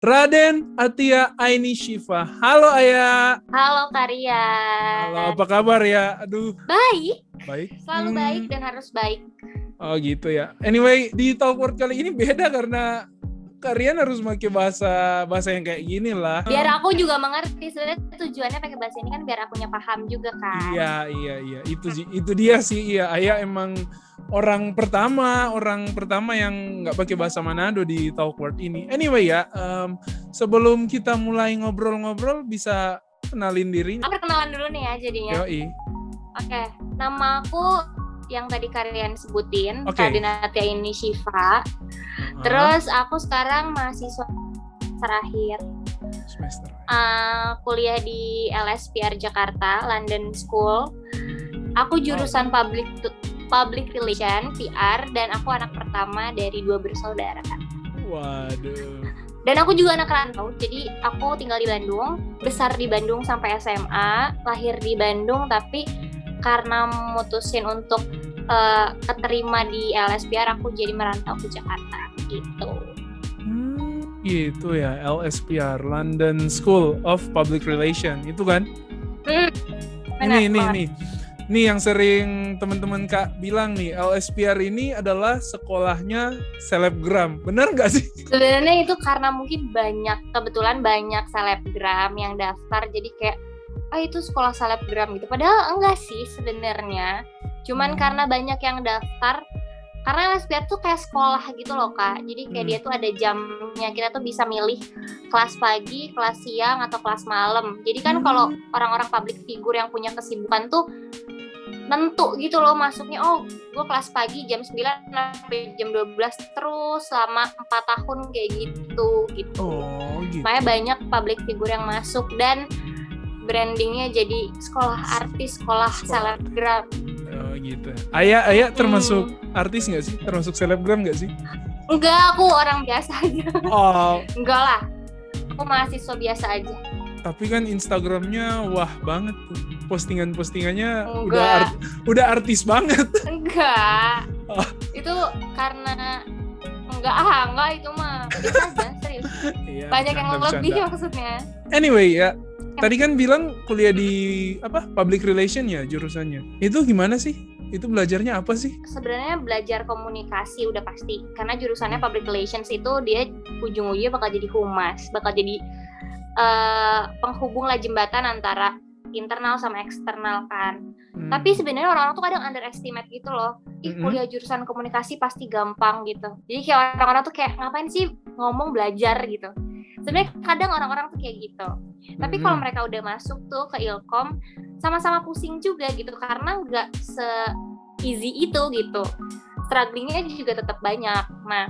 Raden Atia Aini Syifa. Halo Ayah. Halo Karya. Halo, apa kabar ya? Aduh. Baik. Baik. Selalu baik dan harus baik. Oh gitu ya. Anyway, di Talkword kali ini beda karena kalian harus pakai bahasa yang kayak gini lah. Biar aku juga mengerti. Sebenarnya tujuannya pakai bahasa ini kan biar akunya paham juga kan. Iya. Itu dia sih. Iya, Ayah emang orang pertama yang nggak pakai bahasa Manado di Talkword ini. Anyway ya, sebelum kita mulai ngobrol-ngobrol bisa kenalin diri. Aku perkenalan dulu nih ya jadinya. Yoi. Oke, nama aku yang tadi kalian sebutin, Oke. Raden Atia Aini Syifa. Terus aku sekarang mahasiswa terakhir Semester. kuliah di LSPR Jakarta, London School. Aku jurusan Public Relation, PR, dan aku anak pertama dari 2 bersaudara. Waduh. Dan aku juga anak rantau, jadi aku tinggal di Bandung, besar di Bandung sampai SMA, lahir di Bandung, tapi karena mutusin untuk keterima di LSPR, aku jadi merantau ke Jakarta, gitu. Gitu ya, LSPR, London School of Public Relation, itu kan? Ini yang sering teman-teman Kak bilang nih, LSPR ini adalah sekolahnya selebgram. Benar nggak sih? Sebenarnya itu karena mungkin kebetulan banyak selebgram yang daftar, jadi kayak itu sekolah selebgram gitu. Padahal enggak sih sebenarnya. Cuman karena banyak yang daftar, karena LSPR tuh kayak sekolah gitu loh Kak. Jadi kayak dia tuh ada jamnya, kita tuh bisa milih kelas pagi, kelas siang, atau kelas malam. Jadi kan kalau orang-orang public figure yang punya kesibukan tuh nentu gitu loh masuknya. Oh, gue kelas pagi jam 9 sampai jam 12 terus selama 4 tahun kayak gitu. Oh, gitu. Makanya banyak public figure yang masuk dan brandingnya jadi sekolah artis, sekolah selebgram. Oh gitu. Ayah termasuk artis nggak sih? Termasuk selebgram nggak sih? Enggak, aku orang biasa aja. Oh. Enggak lah, aku mahasiswa biasa aja. Tapi kan Instagramnya wah banget tuh. Postingannya Enggak. udah artis banget. Enggak. Oh. Itu karena enggak itu mah biasa aja, serius. Iya, Banyak yang lebih bercanda. maksudnya. Anyway ya, tadi kan bilang kuliah di public relation ya jurusannya. Itu gimana sih? Itu belajarnya apa sih? Sebenarnya belajar komunikasi udah pasti. Karena jurusannya public relations itu dia ujung-ujungnya bakal jadi humas, bakal jadi penghubung lah, jembatan antara internal sama eksternal kan. Tapi sebenarnya orang-orang tuh kadang underestimate gitu loh. Kuliah jurusan komunikasi pasti gampang gitu. Jadi kayak orang-orang tuh kayak ngapain sih ngomong belajar gitu. Sebenarnya kadang orang-orang tuh kayak gitu. Tapi kalau mereka udah masuk tuh ke Ilkom, sama-sama pusing juga gitu karena nggak se-easy itu gitu. Strugglingnya juga tetap banyak. Nah,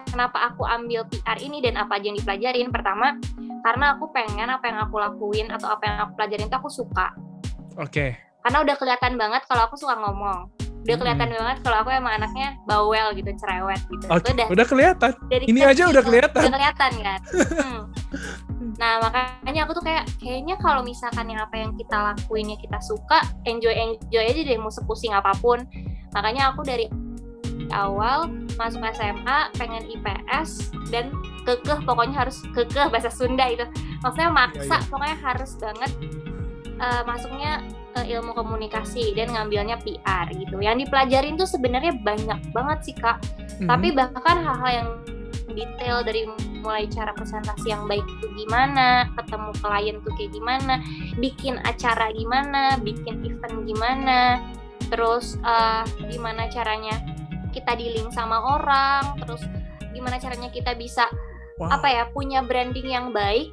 kenapa aku ambil PR ini dan apa aja yang dipelajarin? Pertama, karena aku pengen apa yang aku lakuin atau apa yang aku pelajarin itu aku suka. Oke. Karena udah kelihatan banget kalau aku suka ngomong. Udah kelihatan banget kalau aku emang anaknya bawel gitu, cerewet gitu. Oke, udah kelihatan. Ini aja udah kelihatan. Udah kelihatan kan. Nah, makanya aku tuh kayaknya kalau misalkan yang apa yang kita lakuin ya kita suka, enjoy aja deh mau sepusing apapun. Makanya aku dari awal masuk SMA pengen IPS dan pokoknya harus kekeh bahasa Sunda itu. Maksudnya maksa, pokoknya harus banget masuknya ilmu komunikasi dan ngambilnya PR gitu. Yang dipelajarin tuh sebenarnya banyak banget sih Kak. Tapi bahkan hal-hal yang detail dari mulai cara presentasi yang baik itu gimana, ketemu klien tuh kayak gimana, bikin acara gimana, bikin event gimana, terus gimana caranya kita dealing sama orang, terus gimana caranya kita bisa punya branding yang baik.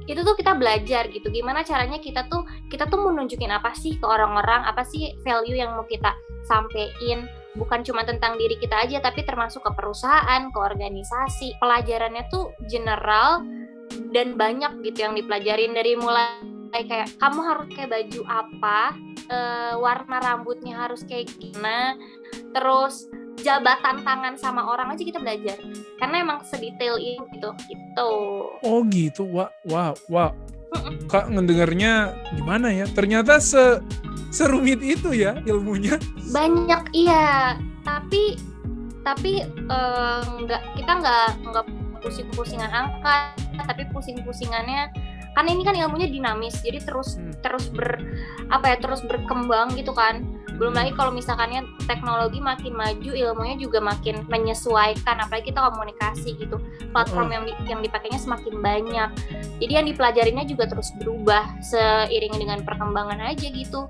Itu tuh kita belajar gitu, gimana caranya kita tuh mau nunjukin apa sih ke orang-orang, apa sih value yang mau kita sampein, bukan cuma tentang diri kita aja tapi termasuk ke perusahaan, ke organisasi. Pelajarannya tuh general dan banyak gitu yang dipelajarin, dari mulai kayak kamu harus kayak baju apa, warna rambutnya harus kayak gimana, terus jabatan tangan sama orang aja kita belajar karena emang sedetail itu gitu. Oh gitu, wah. Kak ngedengarnya gimana ya? Ternyata serumit itu ya ilmunya. Banyak iya, tapi kita nggak pusing-pusingan angka, tapi pusing-pusingannya kan ini kan ilmunya dinamis, jadi terus berkembang gitu kan. Belum lagi kalau misalkannya teknologi makin maju, ilmunya juga makin menyesuaikan, apalagi kita komunikasi gitu, platform yang dipakainya semakin banyak, jadi yang dipelajarinya juga terus berubah seiring dengan perkembangan aja gitu,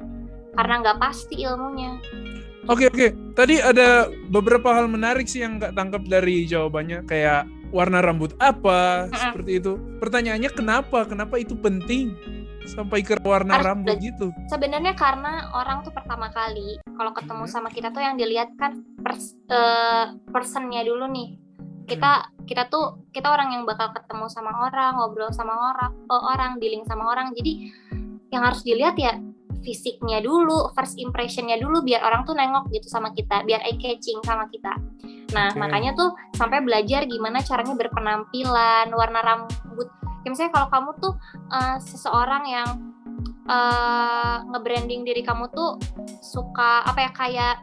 karena nggak pasti ilmunya. Oke. Tadi ada beberapa hal menarik sih yang nggak tangkap dari jawabannya, kayak warna rambut apa, seperti itu. Pertanyaannya kenapa itu penting sampai ke warna rambut gitu? Sebenarnya karena orang tuh pertama kali kalau ketemu sama kita tuh yang dilihat kan personnya dulu nih. Kita orang yang bakal ketemu sama orang, ngobrol sama orang, dealing sama orang. Jadi yang harus dilihat ya fisiknya dulu, first impressionnya dulu, biar orang tuh nengok gitu sama kita, biar eye catching sama kita. Nah, makanya tuh sampai belajar gimana caranya berpenampilan, warna rambut. Ya, misalnya kalau kamu tuh seseorang yang nge-branding diri kamu tuh suka kayak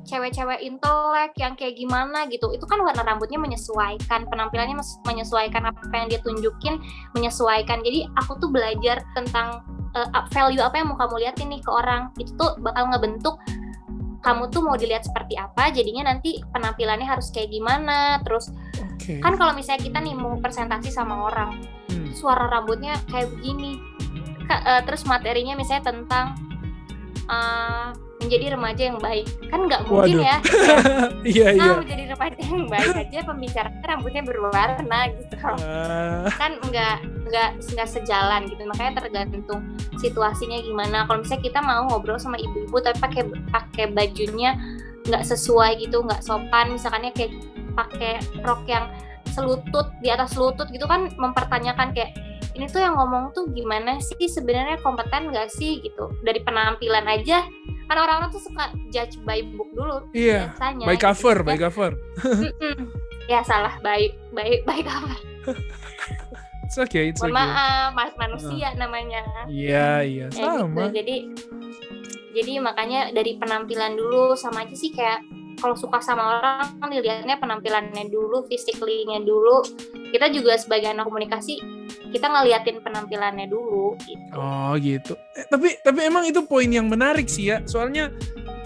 cewek-cewek intelek yang kayak gimana gitu, itu kan warna rambutnya menyesuaikan, penampilannya menyesuaikan, apa yang dia tunjukin menyesuaikan. Jadi aku tuh belajar tentang value apa yang mau kamu liatin nih ke orang, itu tuh bakal ngebentuk kamu tuh mau dilihat seperti apa, jadinya nanti penampilannya harus kayak gimana. Terus kan kalau misalnya kita nih mau presentasi sama orang, suara rambutnya kayak begini, terus materinya misalnya tentang menjadi remaja yang baik, kan nggak mungkin ya. Iya. Menjadi remaja yang baik aja pembicaraan rambutnya berwarna gitu, kan nggak sejalan gitu. Makanya tergantung situasinya gimana. Kalau misalnya kita mau ngobrol sama ibu-ibu tapi pakai bajunya nggak sesuai gitu, nggak sopan, misalkannya kayak pakai rok yang selutut, di atas lutut gitu, kan mempertanyakan kayak ini tuh yang ngomong tuh gimana sih, sebenarnya kompeten nggak sih gitu. Dari penampilan aja kan orang-orang tuh suka judge by book dulu. Iya, biasanya by cover. Ya salah, by cover. It's okay. Maaf, manusia namanya. Iya, sama. Gitu. Jadi makanya dari penampilan dulu, sama aja sih kayak kalau suka sama orang kan dilihatnya penampilannya dulu, physically-nya dulu. Kita juga sebagai anak komunikasi, kita ngeliatin penampilannya dulu gitu. Oh gitu. Tapi emang itu poin yang menarik sih ya. Soalnya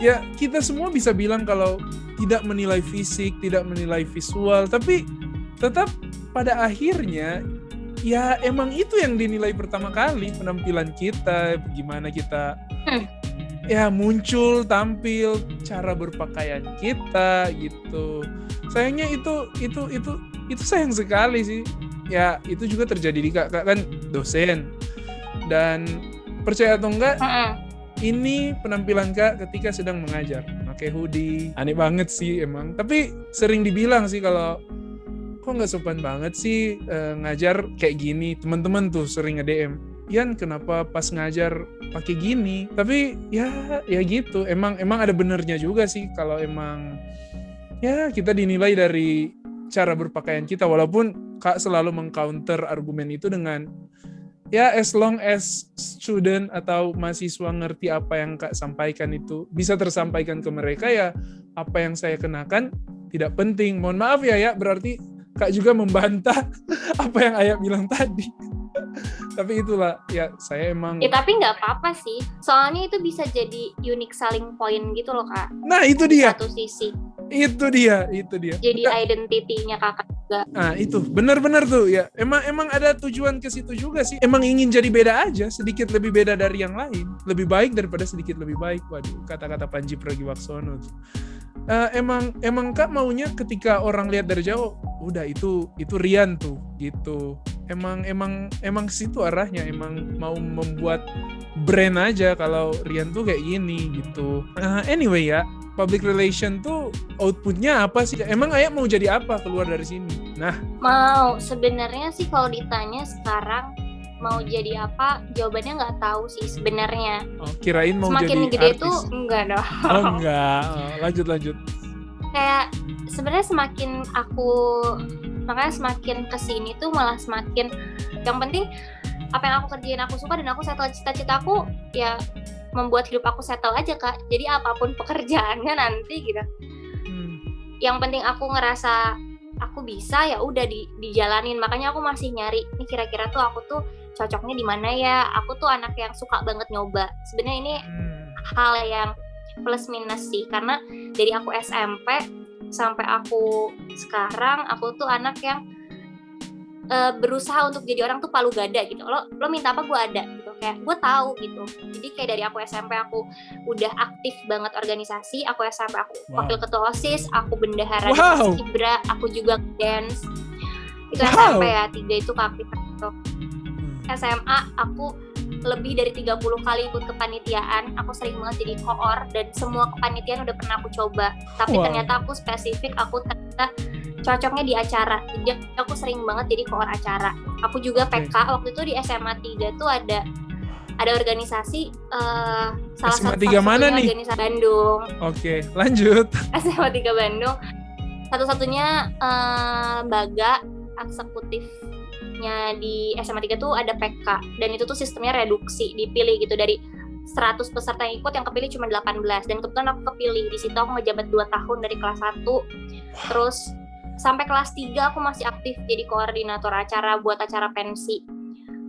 ya kita semua bisa bilang kalau tidak menilai fisik, tidak menilai visual, tapi tetap pada akhirnya ya emang itu yang dinilai pertama kali, penampilan kita, gimana kita ya muncul, tampil, cara berpakaian kita gitu. Sayangnya itu sayang sekali sih. Ya itu juga terjadi di kakak kan dosen, dan percaya atau enggak ini penampilan kak ketika sedang mengajar pakai hoodie, aneh banget sih emang. Tapi sering dibilang sih kalau kok nggak sopan banget sih ngajar kayak gini. Teman-teman tuh sering nge-DM, Yan kenapa pas ngajar pakai gini. Tapi ya gitu, emang ada benernya juga sih kalau emang ya kita dinilai dari cara berpakaian kita. Walaupun Kak selalu meng-counter argumen itu dengan ya as long as student atau mahasiswa ngerti apa yang Kak sampaikan itu bisa tersampaikan ke mereka, ya apa yang saya kenakan tidak penting. Mohon maaf ya, berarti Kak juga membantah apa yang Ayah bilang tadi. Tapi itulah ya, saya emang tapi nggak apa-apa sih, soalnya itu bisa jadi unique selling point gitu loh Kak. Nah itu dia, satu sisi itu dia jadi identity-nya kakak juga. Nah itu benar-benar tuh ya, emang ada tujuan ke situ juga sih. Emang ingin jadi beda aja, sedikit lebih beda dari yang lain, lebih baik daripada sedikit lebih baik. Waduh, kata-kata Panji Pragiwaksono tuh. Emang Kak maunya ketika orang lihat dari jauh, udah itu Rian tuh gitu. Emang ke situ arahnya, emang mau membuat brand aja kalau Rian tuh kayak gini gitu. Anyway ya, public relation tuh outputnya apa sih? Emang Ayah mau jadi apa keluar dari sini? Nah, mau sebenarnya sih kalau ditanya sekarang mau jadi apa, jawabannya nggak tahu sih sebenarnya. Oh, kirain mau semakin jadi gede artis. Tuh enggak dong. Oh enggak, lanjut. Kayak sebenarnya makanya semakin kesini tuh malah semakin yang penting apa yang aku kerjain aku suka dan aku settle cita-citaku ya, membuat hidup aku settle aja Kak. Jadi apapun pekerjaannya nanti gitu. Yang penting aku ngerasa aku bisa ya udah dijalanin. Makanya aku masih nyari nih kira-kira tuh aku tuh cocoknya di mana ya. Aku tuh anak yang suka banget nyoba. Sebenarnya ini hal yang plus minus sih, karena dari aku SMP sampai aku sekarang aku tuh anak yang berusaha untuk jadi orang tuh palu gada gitu. Lo minta apa gue ada gitu, kayak gue tahu gitu. Jadi kayak dari aku SMP aku udah aktif banget organisasi. Aku SMP aku wakil ketua OSIS, aku bendahara di Paskibra, aku juga dance. Itu SMP ya, 3 itu keaktifan itu. SMA aku lebih dari 30 kali ikut kepanitiaan. Aku sering banget jadi koor dan semua kepanitiaan udah pernah aku coba. Tapi ternyata aku spesifik, aku ternyata cocoknya di acara. Jadi aku sering banget jadi koor acara. Aku juga PK waktu itu di SMA 3 tuh ada organisasi salah SMA satu 3 mana nih? Organisasi Bandung. Oke, lanjut. SMA 3 Bandung. Satu-satunya lembaga eksekutifnya di SMA 3 tuh ada PK, dan itu tuh sistemnya reduksi, dipilih gitu dari 100 peserta yang ikut, yang kepilih cuma 18, dan kebetulan aku kepilih. Di situ aku ngejabat 2 tahun dari kelas 1 terus sampai kelas 3 aku masih aktif jadi koordinator acara buat acara pensi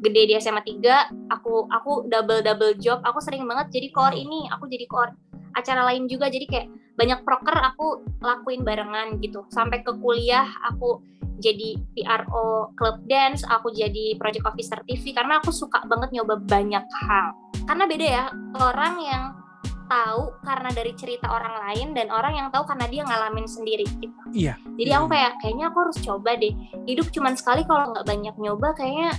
gede di SMA 3. Aku double job. Aku sering banget jadi koor ini, aku jadi koor acara lain juga. Jadi kayak banyak proker aku lakuin barengan gitu. Sampai ke kuliah aku jadi PRO klub dance, aku jadi project officer TV, karena aku suka banget nyoba banyak hal. Karena beda ya, orang yang tahu karena dari cerita orang lain dan orang yang tahu karena dia ngalamin sendiri gitu. Iya. Jadi aku kayaknya aku harus coba deh. Hidup cuman sekali, kalau nggak banyak nyoba kayaknya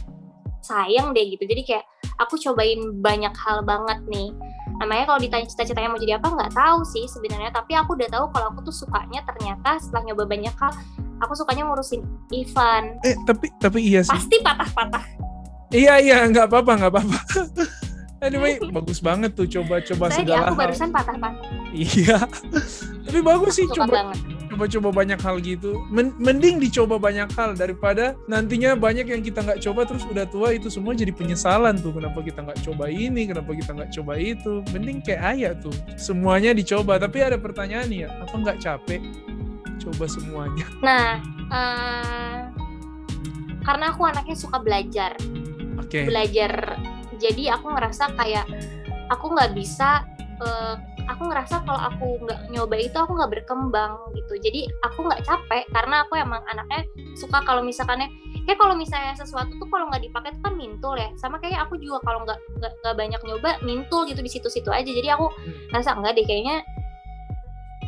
sayang deh gitu. Jadi kayak aku cobain banyak hal banget nih. Namanya kalau ditanya cita-citanya mau jadi apa, nggak tahu sih sebenarnya. Tapi aku udah tahu kalau aku tuh sukanya ternyata setelah nyoba banyak hal, aku sukanya ngurusin event. Tapi iya sih. Pasti patah-patah. Iya, nggak apa-apa. Anyway, bagus banget tuh coba-coba segala hal. Aku barusan patah-patah. Iya. Tapi bagus sih coba banyak hal gitu. Mending dicoba banyak hal daripada nantinya banyak yang kita nggak coba terus udah tua itu semua jadi penyesalan tuh. Kenapa kita nggak coba ini, kenapa kita nggak coba itu. Mending kayak Aya tuh, semuanya dicoba. Tapi ada pertanyaan nih ya, apa nggak capek coba semuanya? Nah, karena aku anaknya suka belajar. Belajar. Jadi aku ngerasa kayak aku nggak bisa, aku ngerasa kalau aku nggak nyoba itu aku nggak berkembang gitu. Jadi aku nggak capek karena aku emang anaknya suka kalau misalnya sesuatu tuh kalau nggak dipakai tuh kan mintul ya. Sama kayak aku juga kalau nggak banyak nyoba mintul gitu di situ-situ aja. Jadi aku ngerasa enggak deh, kayaknya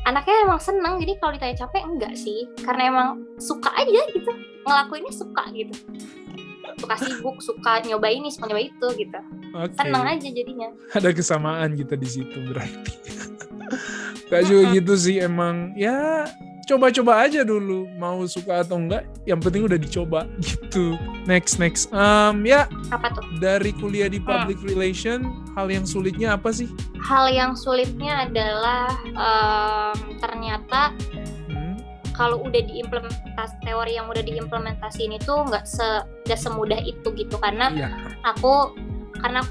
anaknya emang seneng. Jadi kalau ditanya capek enggak sih, karena emang suka aja gitu, ngelakuinnya suka gitu. Suka sibuk, suka nyoba ini, suka nyoba itu gitu. Seneng aja jadinya. Ada kesamaan kita di situ berarti. Gak juga gitu sih, emang ya coba-coba aja dulu, mau suka atau enggak, yang penting udah dicoba gitu. Next. Ya. Apa tuh? Dari kuliah di public relation, hal yang sulitnya apa sih? Hal yang sulitnya adalah ternyata kalau udah diimplementasi, teori yang udah diimplementasiin itu nggak semudah itu gitu, karena aku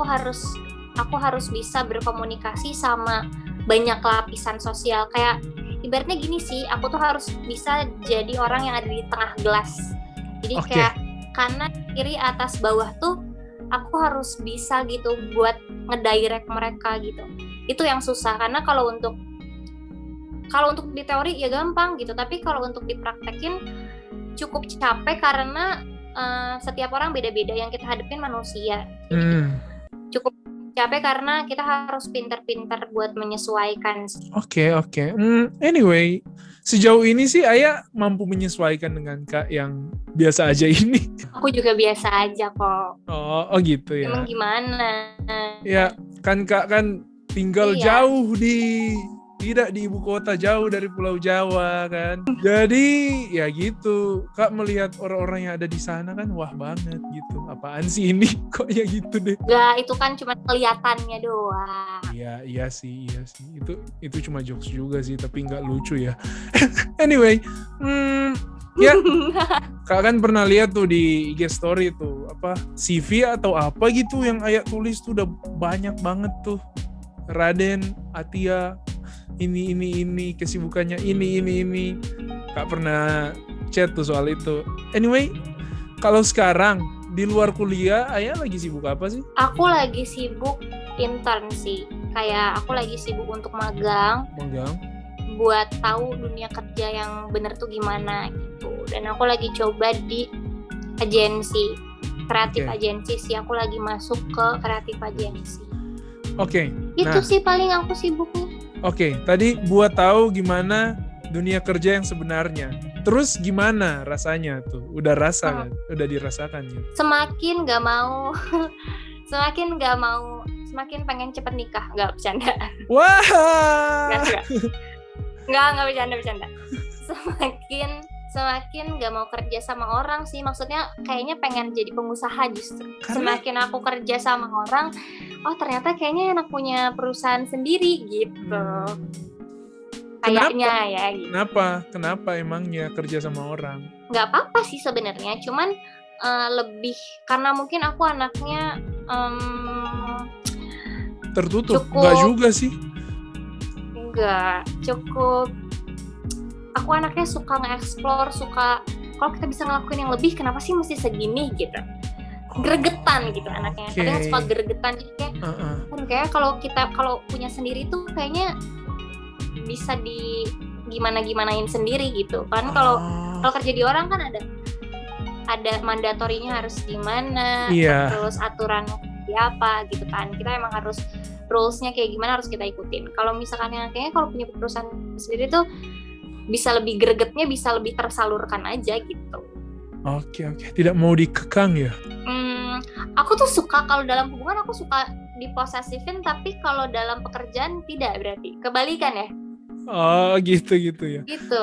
harus bisa berkomunikasi sama banyak lapisan sosial. Kayak ibaratnya gini sih, aku tuh harus bisa jadi orang yang ada di tengah gelas. Jadi kayak kanan, kiri, atas, bawah tuh aku harus bisa gitu buat ngedirect mereka gitu. Itu yang susah, karena kalau untuk di teori ya gampang gitu, tapi kalau untuk dipraktekin cukup capek karena setiap orang beda-beda, yang kita hadapin manusia. Cukup capek karena kita harus pintar-pintar buat menyesuaikan. Oke. Anyway, sejauh ini sih Aya mampu menyesuaikan dengan Kak yang biasa aja ini. Aku juga biasa aja kok. Oh gitu ya. Emang gimana? Ya kan Kak kan tinggal jauh tidak di ibu kota, jauh dari Pulau Jawa kan. Jadi ya gitu, Kak melihat orang-orang yang ada di sana kan wah banget gitu. Apaan sih ini? Kok ya gitu deh. Gak, itu kan cuma kelihatannya doang. Iya sih. Itu cuma jokes juga sih, tapi nggak lucu ya. Anyway, ya Kak kan pernah lihat tuh di IG story tuh apa CV atau apa gitu yang Aya tulis tuh udah banyak banget tuh. Raden, Atia, ini kesibukannya ini. Kak pernah chat tuh soal itu. Anyway, kalau sekarang di luar kuliah, Ayah lagi sibuk apa sih? Aku lagi sibuk intern sih. Kayak aku lagi sibuk untuk magang. Buat tahu dunia kerja yang bener tuh gimana gitu. Dan aku lagi coba di agensi, kreatif agensi sih. Aku lagi masuk ke kreatif agensi. Oke. Itu sih paling aku sibuknya. Oke, tadi buat tahu gimana dunia kerja yang sebenarnya. Terus gimana rasanya tuh? Udah rasa kan? Udah dirasakan ya? Semakin pengen cepet nikah. Nggak bercanda. Wah. Nggak bercanda. Semakin nggak mau kerja sama orang sih. Maksudnya kayaknya pengen jadi pengusaha justru. Semakin aku kerja sama orang, oh ternyata kayaknya enak punya perusahaan sendiri gitu. Kayaknya ya gitu. Kenapa emangnya kerja sama orang? Nggak apa-apa sih sebenarnya, cuman lebih karena mungkin aku anaknya tertutup. Nggak juga sih. Nggak, cukup. Aku anaknya suka nge-explore, suka kalau kita bisa ngelakuin yang lebih, kenapa sih mesti segini gitu. Gregetan gitu anaknya. Kadang suka gregetan gitu kayak. Kayak kalau punya sendiri tuh kayaknya bisa di gimanain sendiri gitu kan. Kalau kerja di orang kan ada mandatorinya harus gimana, terus aturan apa gitu kan. Kita emang harus rules-nya kayak gimana harus kita ikutin. Kalau misalkan yang kayaknya kalau punya perusahaan sendiri tuh bisa lebih gregetnya, bisa lebih tersalurkan aja gitu. Oke. Tidak mau dikekang ya? Aku tuh suka kalau dalam hubungan aku suka diposesifin, tapi kalau dalam pekerjaan tidak, berarti kebalikan ya. Oh gitu ya. Gitu.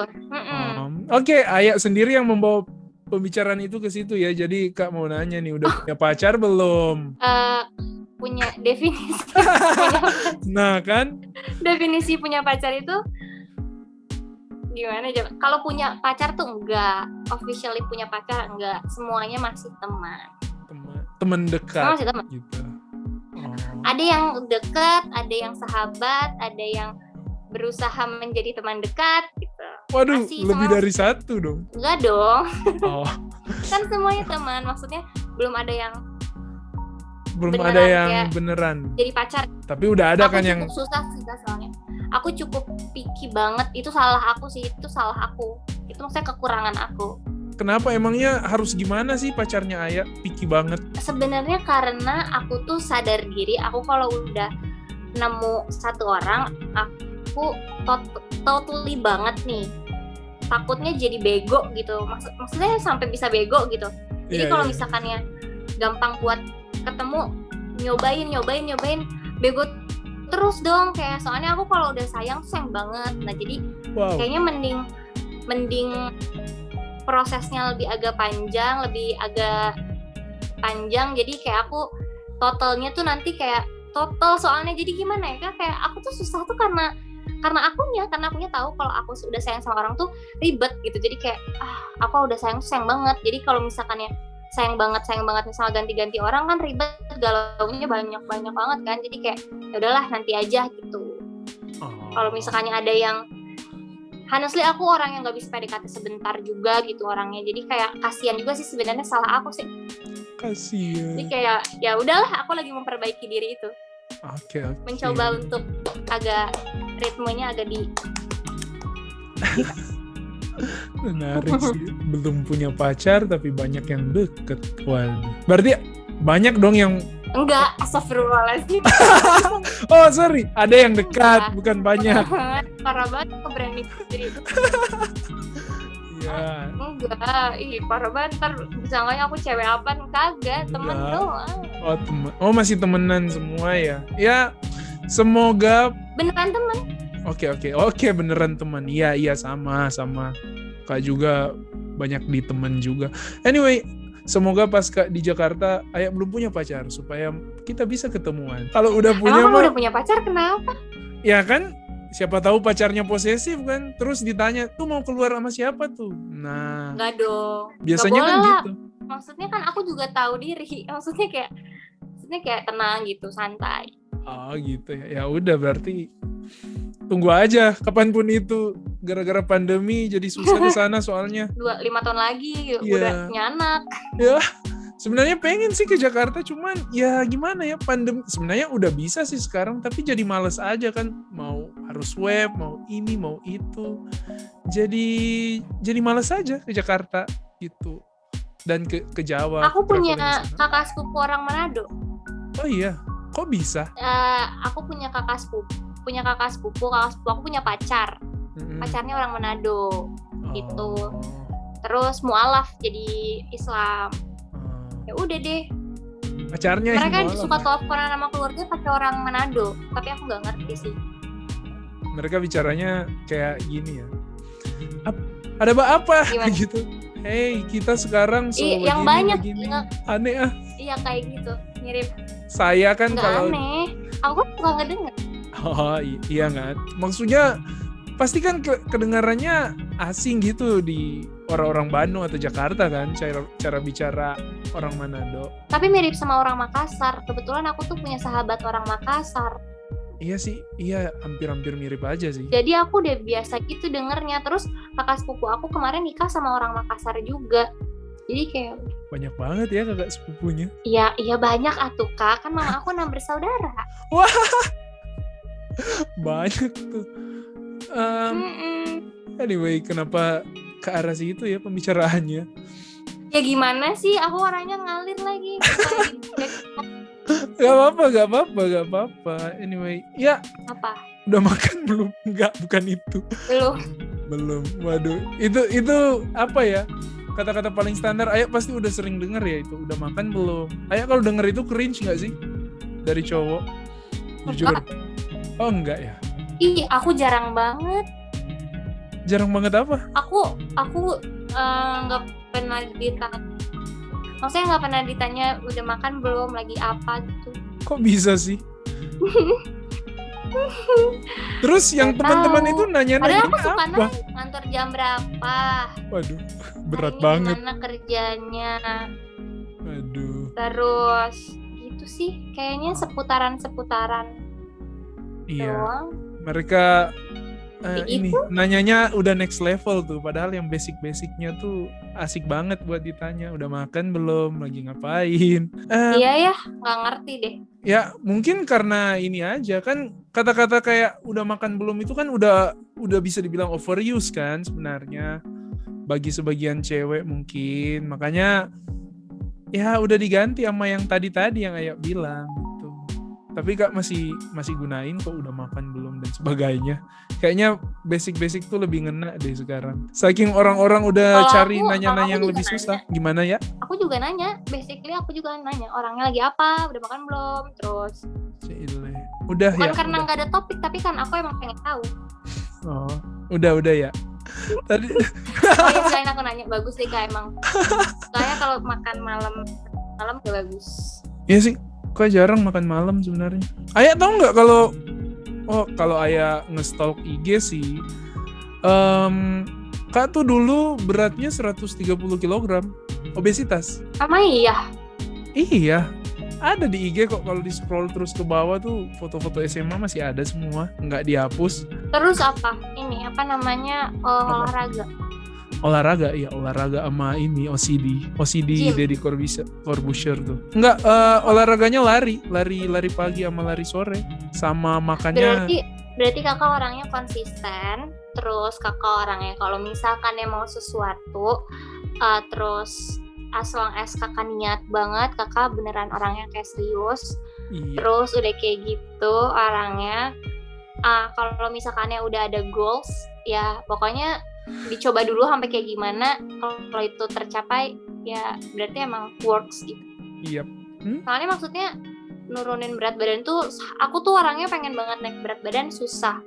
Oke, Ayah sendiri yang membawa pembicaraan itu ke situ ya. Jadi Kak mau nanya nih, udah punya pacar belum? Punya definisi. Nah kan? Definisi punya pacar itu gimana aja? Kalau punya pacar tuh enggak, officially punya pacar enggak, semuanya masih teman dekat. Masih teman. Gitu. Ada yang dekat, ada yang sahabat, ada yang berusaha menjadi teman dekat gitu. Waduh, lebih dari satu dong. Enggak dong. Kan semuanya teman, maksudnya belum ada yang beneran jadi pacar. Tapi udah ada aku kan yang susah sih soalnya. Aku cukup picky banget, itu salah aku sih, itu salah aku. Itu maksudnya kekurangan aku. Kenapa emangnya harus gimana sih pacarnya Ayah picky banget? Sebenarnya karena aku tuh sadar diri, aku kalau udah nemu satu orang, aku totally banget nih. Takutnya jadi bego gitu. Maksudnya sampai bisa bego gitu. Jadi kalau misalkannya gampang buat ketemu, nyobain bego terus dong, kayak soalnya aku kalau udah sayang banget. Nah jadi kayaknya mending prosesnya lebih agak panjang, jadi kayak aku totalnya tuh nanti kayak total, soalnya jadi gimana ya, kayak aku tuh susah tuh karena akunya tahu kalau aku udah sayang sama orang tuh ribet gitu. Jadi kayak aku udah sayang banget, jadi kalau misalkan ya sayang banget misalnya ganti-ganti orang kan ribet, galaunya banyak banget kan. Jadi kayak ya udahlah nanti aja gitu. Kalau misalkannya ada yang honestly aku orang yang nggak bisa PDKT sebentar juga gitu orangnya, jadi kayak kasihan juga sih sebenarnya, salah aku sih. Kasihan. Jadi kayak ya udahlah, aku lagi memperbaiki diri itu. Oke. Mencoba untuk agak ritmenya agak menarik sih. Belum punya pacar tapi banyak yang deket. Waduh. Berarti banyak dong yang enggak, astagfirullahaladzim. Oh sorry, ada yang dekat, bukan banyak. Parah banget aku berani diri. Iya. Enggak, parah banget. Ntar disangkanya aku cewek apaan, kagak, temen doang. Oh temen, masih temenan semua ya. Ya semoga beneran temen. Oke, beneran teman. Iya sama Kak juga banyak di temen juga. Anyway, semoga pas Kak di Jakarta Ayah belum punya pacar supaya kita bisa ketemuan. Kalau udah punya, emang kamu udah punya pacar kenapa? Ya kan, siapa tahu pacarnya posesif kan, terus ditanya tuh mau keluar sama siapa tuh. Nah, nggak dong. Biasanya kan gitu. Maksudnya kan aku juga tahu diri. Maksudnya kayak tenang gitu, santai. Oh gitu ya. Ya udah berarti tunggu aja kapanpun itu gara-gara pandemi jadi susah ke sana soalnya. 5 tahun lagi Iya. udah punya anak. Ya, sebenarnya pengen sih ke Jakarta, cuman ya gimana ya, pandemi sebenarnya udah bisa sih sekarang, tapi jadi males aja kan, mau harus web, mau ini, mau itu. Jadi males aja ke Jakarta gitu. Dan ke Jawa. Aku punya traveling sana. kakak sepupu orang Manado. Oh iya, kok bisa? Aku punya kakak sepupu aku punya pacar. Pacarnya orang Manado gitu. Terus mualaf jadi Islam. Ya udah deh. Pacarnya Mereka mualaf. suka teleponan sama keluarga pakai orang Manado, tapi aku nggak ngerti sih. Mereka bicaranya kayak gini ya. Ada apa Gimana? gitu. Hey, kita sekarang Yang banyak begini. nggak- Aneh ah. Iya kayak gitu, mirip. Saya kan Nggak kalau aneh. Aku suka ngedenger. oh iya nggak. Maksudnya pasti kan kedengarannya asing gitu di orang-orang Bandung atau Jakarta kan, cara bicara orang Manado. Tapi mirip sama orang Makassar. Kebetulan aku tuh punya sahabat orang Makassar. Iya sih, iya hampir-hampir mirip aja sih. Jadi aku udah biasa gitu dengernya. Terus kakak sepupu aku kemarin nikah sama orang Makassar juga. Jadi kayak Banyak banget ya kakak sepupunya. iya banyak atuh Kak. Kan mama aku 6 bersaudara. Wah, banyak tuh. Anyway, kenapa ke arah situ ya pembicaraannya? Ya gimana sih? Aku orangnya ngalir lagi. Gak apa-apa. Anyway, ya Apa? udah makan belum? Enggak, bukan itu. Belum. Waduh, itu apa ya? Kata-kata paling standar. Ayah pasti udah sering denger ya itu. Udah makan belum? Ayah kalau denger itu cringe nggak sih? Dari cowok? Jujur. Oh enggak ya? Ih, aku jarang banget. Jarang banget apa? Aku nggak pernah ditanya. Maksudnya nggak pernah ditanya udah makan belum, lagi apa gitu. Kok bisa sih? Terus yang Nggak teman-teman tahu. itu nanya-nanya Padahal aku suka apa? nanya kantor jam berapa, Waduh, berat hari ini banget. gimana kerjanya. Aduh. Terus gitu sih, kayaknya seputaran Iya. doang. Mereka Itu? ini nanyanya udah next level tuh, padahal yang basic-basicnya tuh asik banget buat ditanya. Udah makan belum? Lagi ngapain? Iya ya, nggak ngerti deh. Ya mungkin karena ini aja kan, kata-kata kayak udah makan belum itu kan udah bisa dibilang overuse kan sebenarnya bagi sebagian cewek mungkin. Makanya ya udah diganti sama yang tadi yang Ayah bilang gitu. Tapi Kak masih gunain kok udah makan belum dan sebagainya. Kayaknya basic tuh lebih ngena deh sekarang. Saking orang-orang udah Kalau cari aku nanya-nanya yang juga lebih nanya. susah. Gimana ya? Aku juga nanya, basically aku juga nanya orangnya lagi apa, udah makan belum, terus Cile. Udah bukan ya. karena Udah. nggak ada topik, tapi kan aku emang pengen tahu. Oh, udah ya. Tadi Selain aku nanya, bagus deh Kak emang. Soalnya kalau makan malam gak bagus. ya sih, kok jarang makan malam sebenarnya. Ayah tahu nggak kalau Ayah nge-stalk IG sih, Kak tuh dulu beratnya 130 kg, obesitas. Sama iya. Iya, ada di IG kok, kalau di scroll terus ke bawah tuh foto-foto SMA masih ada semua, nggak dihapus. Terus apa? Ini apa namanya, olahraga. Olahraga sama ini OCD Gym. Deddy Corbuzier tuh. Enggak, olahraganya lari pagi sama lari sore, sama makannya. Berarti kakak orangnya konsisten. Terus kakak orangnya kalau misalkan mau sesuatu, terus as long as kakak niat banget, kakak beneran orangnya kayak serius. Iya. Terus udah kayak gitu orangnya. Kalau misalkannya udah ada goals, ya pokoknya dicoba dulu sampai kayak gimana. Kalau itu tercapai, ya berarti emang works gitu. Iya. Soalnya maksudnya nurunin berat badan tuh, aku tuh orangnya pengen banget naik berat badan, susah.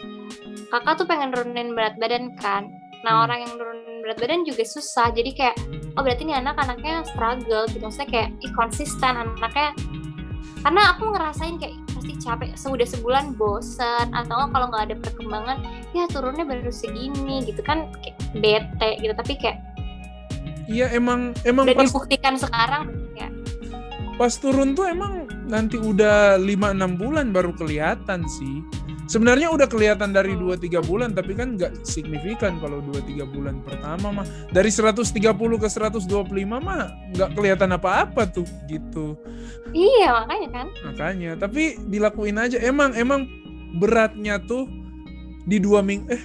Kakak tuh pengen nurunin berat badan kan. Nah orang yang nurunin berat badan juga susah. Jadi kayak, oh berarti nih anaknya struggle gitu. Maksudnya kayak konsisten anaknya. Karena aku ngerasain kayak pasti capek, udah sebulan bosen, atau kalau nggak ada perkembangan, ya turunnya baru segini gitu kan, kayak bete gitu. Tapi kayak Iya emang udah pas dibuktikan sekarang ya. Pas turun tuh emang nanti udah 5-6 bulan baru kelihatan sih. Sebenarnya udah kelihatan dari 2-3 bulan, tapi kan nggak signifikan kalau 2-3 bulan pertama mah. Dari 130 ke 125 mah nggak kelihatan apa-apa tuh gitu. Iya, makanya kan. Makanya, tapi dilakuin aja. Emang beratnya tuh di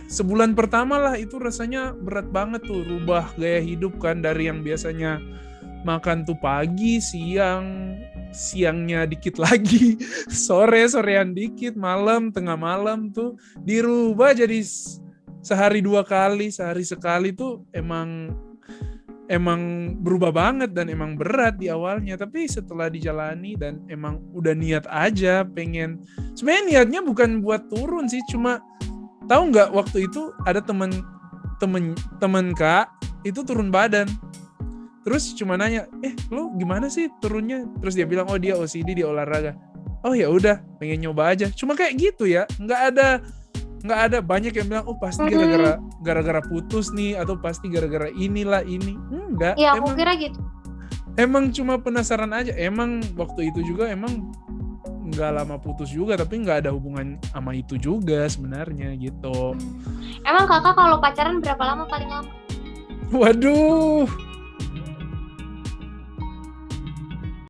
sebulan pertama lah itu rasanya berat banget tuh, rubah gaya hidup kan, dari yang biasanya makan tuh pagi, siangnya dikit lagi, sorean dikit, malam, tengah malam tuh dirubah jadi sehari 2 kali, sehari sekali tuh emang berubah banget dan emang berat di awalnya, tapi setelah dijalani dan emang udah niat aja pengen, sebenarnya niatnya bukan buat turun sih, cuma tahu nggak waktu itu ada temen Kak itu turun badan. Terus cuma nanya, lo gimana sih turunnya? Terus dia bilang, oh dia OCD, dia olahraga. Oh ya udah, pengen nyoba aja. Cuma kayak gitu ya, nggak ada banyak yang bilang, oh pasti gara-gara putus nih, atau pasti gara-gara inilah ini. Enggak. Iya, aku kira gitu. Emang cuma penasaran aja. Emang waktu itu juga emang nggak lama putus juga, tapi nggak ada hubungan sama itu juga sebenarnya gitu. Emang kakak kalau pacaran berapa lama paling lama? Waduh.